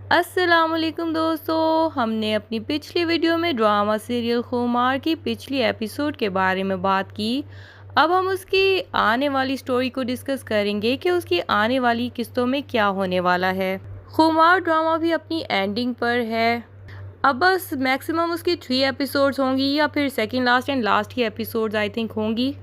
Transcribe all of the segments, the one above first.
अस्सलामुअलैकुम दोस्तों, हमने अपनी पिछली वीडियो में ड्रामा सीरियल खुमार की पिछली एपिसोड के बारे में बात की। अब हम उसकी आने वाली स्टोरी को डिस्कस करेंगे कि उसकी आने वाली किस्तों में क्या होने वाला है। खुमार ड्रामा भी अपनी एंडिंग पर है। अब बस मैक्सिमम उसकी 3 एपिसोड्स होंगी या फिर सेकंड लास्ट एंड लास्ट की एपिसोड्स आई थिंक होंगी।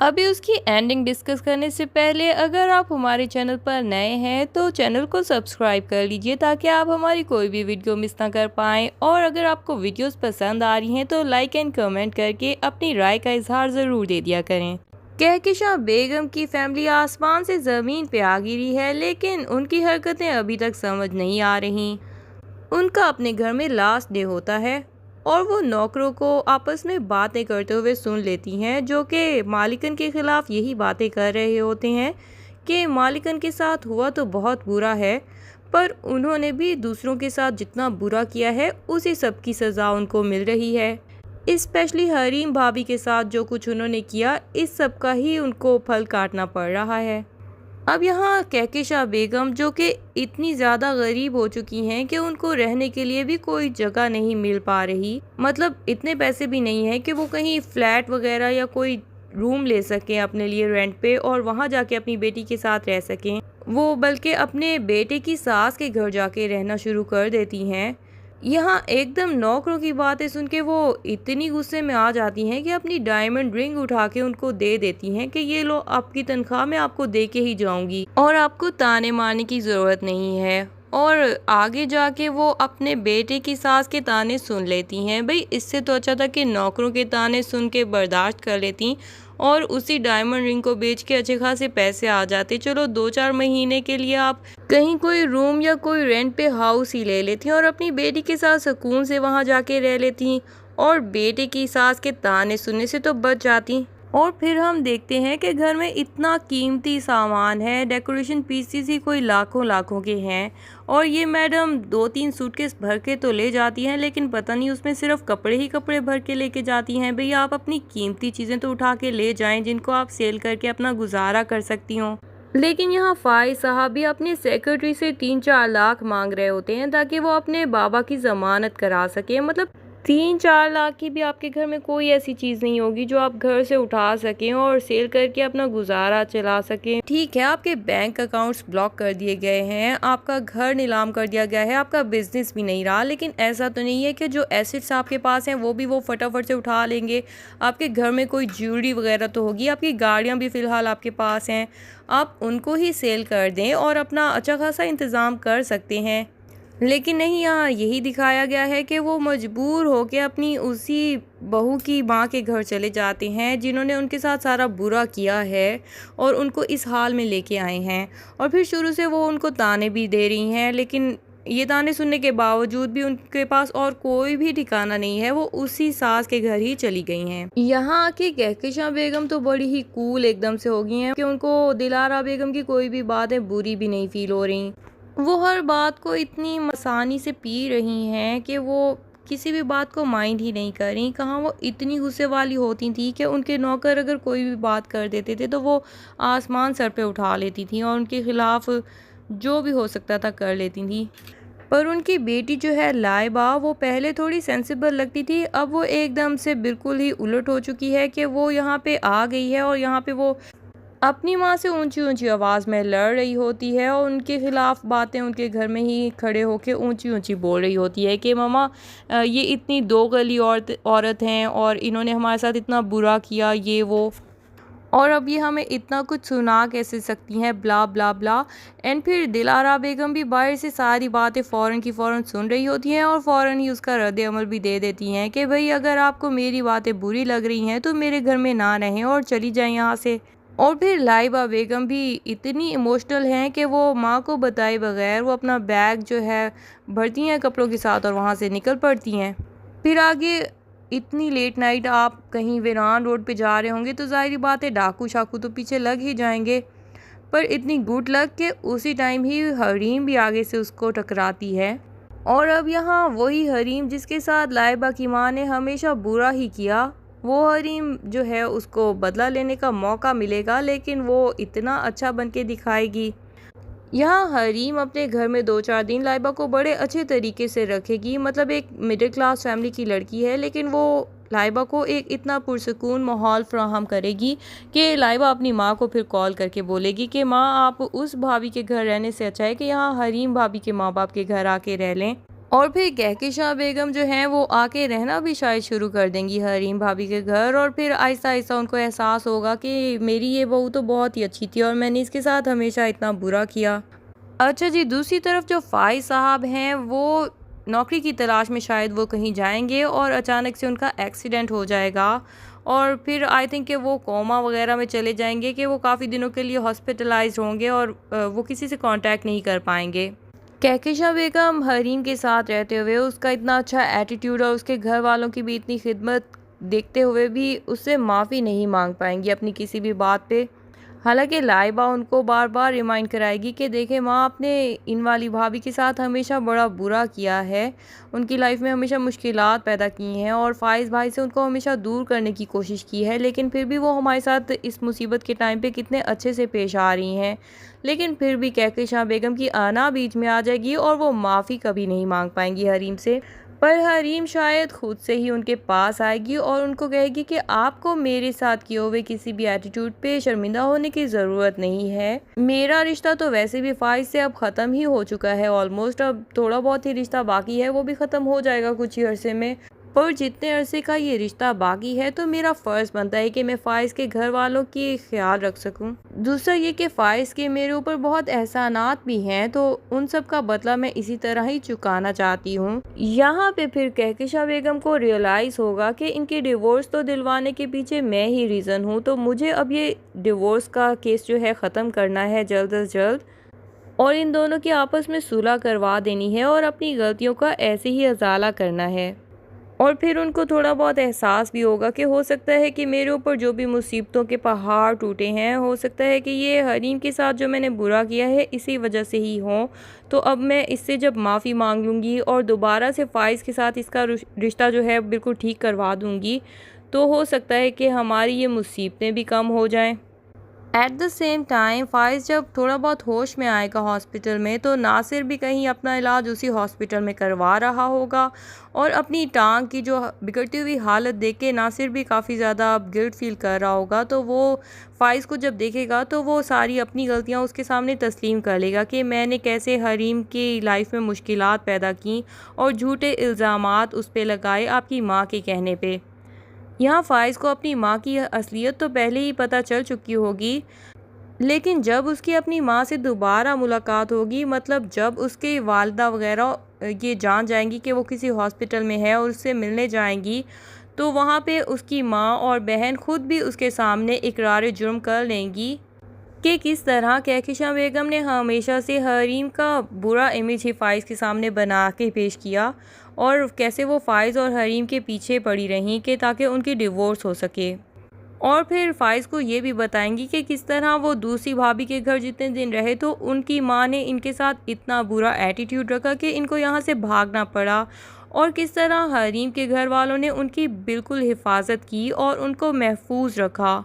अभी उसकी एंडिंग डिस्कस करने से पहले अगर आप हमारे चैनल पर नए हैं तो चैनल को सब्सक्राइब कर लीजिए ताकि आप हमारी कोई भी वीडियो मिस ना कर पाएँ। और अगर आपको वीडियोस पसंद आ रही हैं तो लाइक एंड कमेंट करके अपनी राय का इजहार ज़रूर दे दिया करें। कहकशां बेगम की फैमिली आसमान से ज़मीन पे आ गिरी है, लेकिन उनकी हरकतें अभी तक समझ नहीं आ रही। उनका अपने घर में लास्ट डे होता है और वो नौकरों को आपस में बातें करते हुए सुन लेती हैं, जो कि मालिकन के ख़िलाफ़ यही बातें कर रहे होते हैं कि मालिकन के साथ हुआ तो बहुत बुरा है, पर उन्होंने भी दूसरों के साथ जितना बुरा किया है उसी सब की सज़ा उनको मिल रही है। स्पेशली हरीम भाभी के साथ जो कुछ उन्होंने किया, इस सब का ही उनको फल काटना पड़ रहा है। अब यहाँ कहकशां बेगम जो कि इतनी ज़्यादा गरीब हो चुकी हैं कि उनको रहने के लिए भी कोई जगह नहीं मिल पा रही, मतलब इतने पैसे भी नहीं है कि वो कहीं फ्लैट वगैरह या कोई रूम ले सकें अपने लिए रेंट पे और वहाँ जाके अपनी बेटी के साथ रह सकें। वो बल्कि अपने बेटे की सास के घर जाके रहना शुरू कर देती हैं। यहाँ एकदम नौकरों की बातें सुन के वो इतनी गुस्से में आ जाती हैं कि अपनी डायमंड रिंग उठा के उनको दे देती हैं कि ये लो, आपकी तनख्वाह मैं आपको दे के ही जाऊंगी और आपको ताने मारने की ज़रूरत नहीं है। और आगे जाके वो अपने बेटे की सास के ताने सुन लेती हैं। भाई इससे तो अच्छा था कि नौकरों के ताने सुन के बर्दाश्त कर लेती और उसी डायमंड रिंग को बेच के अच्छे खासे पैसे आ जाते। चलो 2-4 महीने के लिए आप कहीं कोई रूम या कोई रेंट पे हाउस ही ले लेती और अपनी बेटी के साथ सुकून से वहाँ जाके रह लेती और बेटे की सास के ताने सुनने से तो बच जाती। और फिर हम देखते हैं कि घर में इतना कीमती सामान है, डेकोरेशन पीसेस ही कोई लाखों लाखों के हैं और ये मैडम 2-3 सूटकेस भर के तो ले जाती हैं, लेकिन पता नहीं उसमें सिर्फ कपड़े ही कपड़े भर के लेके जाती हैं। भैया आप अपनी कीमती चीज़ें तो उठा के ले जाएं जिनको आप सेल करके अपना गुजारा कर सकती हों। लेकिन यहाँ फाइज साहब भी अपने सेक्रेटरी से 3-4 लाख मांग रहे होते हैं ताकि वो अपने बाबा की ज़मानत करा सके। मतलब 3-4 लाख की भी आपके घर में कोई ऐसी चीज़ नहीं होगी जो आप घर से उठा सकें और सेल करके अपना गुजारा चला सकें। ठीक है, आपके बैंक अकाउंट्स ब्लॉक कर दिए गए हैं, आपका घर नीलाम कर दिया गया है, आपका बिजनेस भी नहीं रहा, लेकिन ऐसा तो नहीं है कि जो एसेट्स आपके पास हैं वो भी वो फटाफट से उठा लेंगे। आपके घर में कोई ज्वेलरी वगैरह तो होगी, आपकी गाड़ियाँ भी फ़िलहाल आपके पास हैं, आप उनको ही सेल कर दें और अपना अच्छा खासा इंतज़ाम कर सकते हैं। लेकिन नहीं, यहाँ यही दिखाया गया है कि वो मजबूर होकर अपनी उसी बहू की माँ के घर चले जाते हैं जिन्होंने उनके साथ सारा बुरा किया है और उनको इस हाल में लेके आए हैं। और फिर शुरू से वो उनको ताने भी दे रही हैं, लेकिन ये ताने सुनने के बावजूद भी उनके पास और कोई भी ठिकाना नहीं है, वो उसी सास के घर ही चली गई हैं। यहाँ आके कहकशां बेगम तो बड़ी ही कूल एकदम से हो गई हैं कि उनको दिलारा बेगम की कोई भी बातें बुरी भी नहीं फील हो रही। वो हर बात को इतनी आसानी से पी रही हैं कि वो किसी भी बात को माइंड ही नहीं कर रही। कहाँ वो इतनी गुस्से वाली होती थी कि उनके नौकर अगर कोई भी बात कर देते थे तो वो आसमान सर पे उठा लेती थी और उनके खिलाफ़ जो भी हो सकता था कर लेती थी। पर उनकी बेटी जो है लाइबा, वो पहले थोड़ी सेंसिबल लगती थी, अब वो एकदम से बिल्कुल ही उलट हो चुकी है कि वो यहाँ पे आ गई है और यहाँ पे वो अपनी माँ से ऊंची ऊंची आवाज़ में लड़ रही होती है और उनके खिलाफ़ बातें उनके घर में ही खड़े होकर ऊंची ऊंची बोल रही होती है कि मामा ये इतनी दो गली औरत हैं और इन्होंने हमारे साथ इतना बुरा किया, ये वो, और अब ये हमें इतना कुछ सुना कैसे सकती हैं, ब्ला ब्ला ब्ला। एंड फिर दिलारा बेगम भी बाहर से सारी बातें फ़ौरन की फ़ौरन सुन रही होती हैं और फ़ौरन ही उसका रद्द अमल भी दे देती हैं कि भाई अगर आपको मेरी बातें बुरी लग रही हैं तो मेरे घर में ना रहें और चली जाएं यहाँ से। और फिर लाइबा बेगम भी इतनी इमोशनल हैं कि वो माँ को बताए बगैर वो अपना बैग जो है भरती हैं कपड़ों के साथ और वहाँ से निकल पड़ती हैं। फिर आगे इतनी लेट नाइट आप कहीं वीरान रोड पे जा रहे होंगे तो ज़ाहिर बात है डाकू शाकू तो पीछे लग ही जाएंगे। पर इतनी गुड लक कि उसी टाइम ही हरीम भी आगे से उसको टकराती है। और अब यहाँ वही हरीम जिसके साथ लाइबा की माँ ने हमेशा बुरा ही किया, वो हरीम जो है उसको बदला लेने का मौका मिलेगा, लेकिन वो इतना अच्छा बन के दिखाएगी। यहाँ हरीम अपने घर में 2-4 दिन लाइबा को बड़े अच्छे तरीके से रखेगी। मतलब एक मिडिल क्लास फैमिली की लड़की है, लेकिन वो लाइबा को एक इतना पुरसकून माहौल फ्राहम करेगी कि लाइबा अपनी माँ को फिर कॉल करके बोलेगी कि माँ, आप उस भाभी के घर रहने से अच्छा है कि यहाँ हरीम भाभी के माँ बाप के घर आके रह लें। और फिर कहकशां बेगम जो हैं वो आके रहना भी शायद शुरू कर देंगी हरीम भाभी के घर, और फिर आहिस्ता आहिस्ता उनको एहसास होगा कि मेरी ये बहू तो बहुत ही अच्छी थी और मैंने इसके साथ हमेशा इतना बुरा किया। अच्छा जी, दूसरी तरफ जो फ़ाइज़ साहब हैं वो नौकरी की तलाश में शायद वो कहीं जाएंगे और अचानक से उनका एक्सीडेंट हो जाएगा, और फिर आई थिंक कि वो कोमा वगैरह में चले जाएंगे, कि वो काफ़ी दिनों के लिए हॉस्पिटलाइज्ड होंगे और वो किसी से कांटेक्ट नहीं कर पाएंगे। कहकशां बेगम हरीम के साथ रहते हुए उसका इतना अच्छा एटीट्यूड और उसके घर वालों की भी इतनी खिदमत देखते हुए भी उससे माफ़ी नहीं मांग पाएंगी अपनी किसी भी बात पे। हालांकि लाइबा उनको बार बार रिमाइंड कराएगी कि देखे माँ, आपने इन वाली भाभी के साथ हमेशा बड़ा बुरा किया है, उनकी लाइफ में हमेशा मुश्किलात पैदा की हैं और फ़ाइज़ भाई से उनको हमेशा दूर करने की कोशिश की है, लेकिन फिर भी वो हमारे साथ इस मुसीबत के टाइम पे कितने अच्छे से पेश आ रही हैं। लेकिन फिर भी कहकशां बेगम की आना बीच में आ जाएगी और वो माफ़ी कभी नहीं मांग पाएंगी हरीम से। पर हरीम शायद खुद से ही उनके पास आएगी और उनको कहेगी कि आपको मेरे साथ किए हुए किसी भी एटीट्यूड पे शर्मिंदा होने की ज़रूरत नहीं है। मेरा रिश्ता तो वैसे भी फ़ाइज़ से अब ख़त्म ही हो चुका है ऑलमोस्ट, अब थोड़ा बहुत ही रिश्ता बाकी है, वो भी ख़त्म हो जाएगा कुछ ही अरसे में। पर जितने अरसे का ये रिश्ता बाकी है तो मेरा फ़र्ज़ बनता है कि मैं फ़ाइज़ के घर वालों की ख्याल रख सकूं। दूसरा ये कि फ़ाइज़ के मेरे ऊपर बहुत एहसानात भी हैं, तो उन सब का बदला मैं इसी तरह ही चुकाना चाहती हूँ। यहाँ पे फिर कहकशां बेगम को रियलाइज़ होगा कि इनके डिवोर्स तो दिलवाने के पीछे मैं ही रीज़न हूँ, तो मुझे अब ये डिवोर्स का केस जो है ख़त्म करना है जल्द अज जल्द, और इन दोनों की आपस में सुलह करवा देनी है और अपनी गलतियों का ऐसे ही अजाला करना है। और फिर उनको थोड़ा बहुत एहसास भी होगा कि हो सकता है कि मेरे ऊपर जो भी मुसीबतों के पहाड़ टूटे हैं, हो सकता है कि ये हरीम के साथ जो मैंने बुरा किया है इसी वजह से ही हो। तो अब मैं इससे जब माफ़ी मांग लूँगी और दोबारा से फ़ाइज़ के साथ इसका रिश्ता जो है बिल्कुल ठीक करवा दूँगी, तो हो सकता है कि हमारी ये मुसीबतें भी कम हो जाएँ। At the same time Faiz जब थोड़ा बहुत होश में आएगा हॉस्पिटल में, तो नासिर भी कहीं अपना इलाज उसी हॉस्पिटल में करवा रहा होगा, और अपनी टांग की जो बिगड़ती हुई हालत देख के नासिर भी काफ़ी ज़्यादा अब गिल्ट फील कर रहा होगा। तो वो फ़ाइज़ को जब देखेगा तो वो सारी अपनी गलतियां उसके सामने तस्लीम कर लेगा कि मैंने कैसे हरीम की लाइफ में मुश्किलात पैदा की और झूठे इल्ज़ामात उस पर लगाए आपकी माँ के कहने पे। यहाँ फ़ाइज़ को अपनी माँ की असलियत तो पहले ही पता चल चुकी होगी, लेकिन जब उसकी अपनी माँ से दोबारा मुलाकात होगी, मतलब जब उसके वालिदा वगैरह ये जान जाएंगी कि वो किसी हॉस्पिटल में है और उससे मिलने जाएंगी, तो वहाँ पे उसकी माँ और बहन खुद भी उसके सामने इकरार जुर्म कर लेंगी कि किस तरह कहकशां बेगम ने हमेशा से हरीम का बुरा इमेज ही फ़ाइज़ के सामने बना के पेश किया, और कैसे वो फ़ाइज़ और हरीम के पीछे पड़ी रहीं कि ताकि उनकी डिवोर्स हो सके। और फिर फ़ाइज़ को ये भी बताएंगी कि किस तरह वो दूसरी भाभी के घर जितने दिन रहे तो उनकी माँ ने इनके साथ इतना बुरा एटीट्यूड रखा कि इनको यहाँ से भागना पड़ा, और किस तरह हरीम के घर वालों ने उनकी बिल्कुल हिफाजत की और उनको महफूज रखा।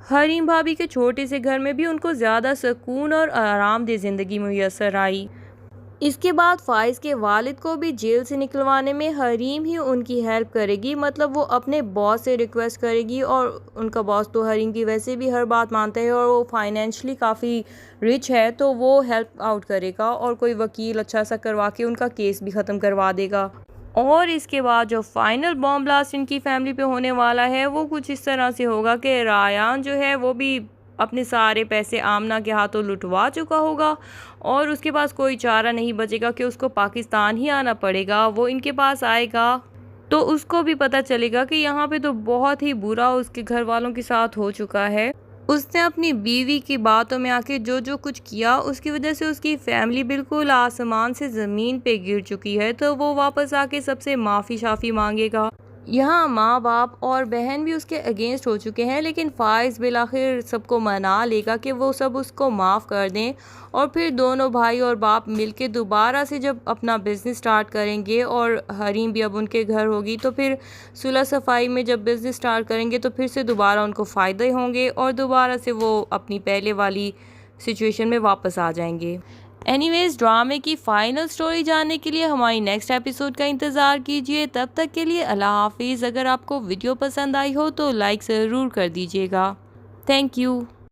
हरीम भाभी के छोटे से घर में भी उनको ज़्यादा सुकून और आरामदेह ज़िंदगी मुयस्सर आई। इसके बाद फ़ाइज़ के वालिद को भी जेल से निकलवाने में हरीम ही उनकी हेल्प करेगी, मतलब वो अपने बॉस से रिक्वेस्ट करेगी, और उनका बॉस तो हरीम की वैसे भी हर बात मानता है और वो फाइनेंशली काफ़ी रिच है, तो वो हेल्प आउट करेगा और कोई वकील अच्छा सा करवा के उनका केस भी ख़त्म करवा देगा। और इसके बाद जो फाइनल बॉम्ब ब्लास्ट इनकी फैमिली पे होने वाला है वो कुछ इस तरह से होगा कि रायान जो है वो भी अपने सारे पैसे आमना के हाथों लुटवा चुका होगा, और उसके पास कोई चारा नहीं बचेगा कि उसको पाकिस्तान ही आना पड़ेगा। वो इनके पास आएगा तो उसको भी पता चलेगा कि यहाँ पे तो बहुत ही बुरा उसके घर वालों के साथ हो चुका है। उसने अपनी बीवी की बातों में आके जो जो कुछ किया उसकी वजह से उसकी फैमिली बिल्कुल आसमान से ज़मीन पे गिर चुकी है, तो वो वापस आके सबसे माफ़ी शाफ़ी मांगेगा। यहाँ माँ बाप और बहन भी उसके अगेंस्ट हो चुके हैं, लेकिन फ़ाइज़ बिलाखिर सबको मना लेगा कि वो सब उसको माफ़ कर दें, और फिर दोनों भाई और बाप मिलके दोबारा से जब अपना बिज़नेस स्टार्ट करेंगे और हरीम भी अब उनके घर होगी, तो फिर सुलह सफाई में जब बिज़नेस स्टार्ट करेंगे तो फिर से दोबारा उनको फ़ायदे होंगे और दोबारा से वो अपनी पहले वाली सिचुएशन में वापस आ जाएंगे। एनीवेज, ड्रामे की फाइनल स्टोरी जानने के लिए हमारी नेक्स्ट एपिसोड का इंतज़ार कीजिए। तब तक के लिए अल्लाह हाफिज़। अगर आपको वीडियो पसंद आई हो तो लाइक ज़रूर कर दीजिएगा। Thank you.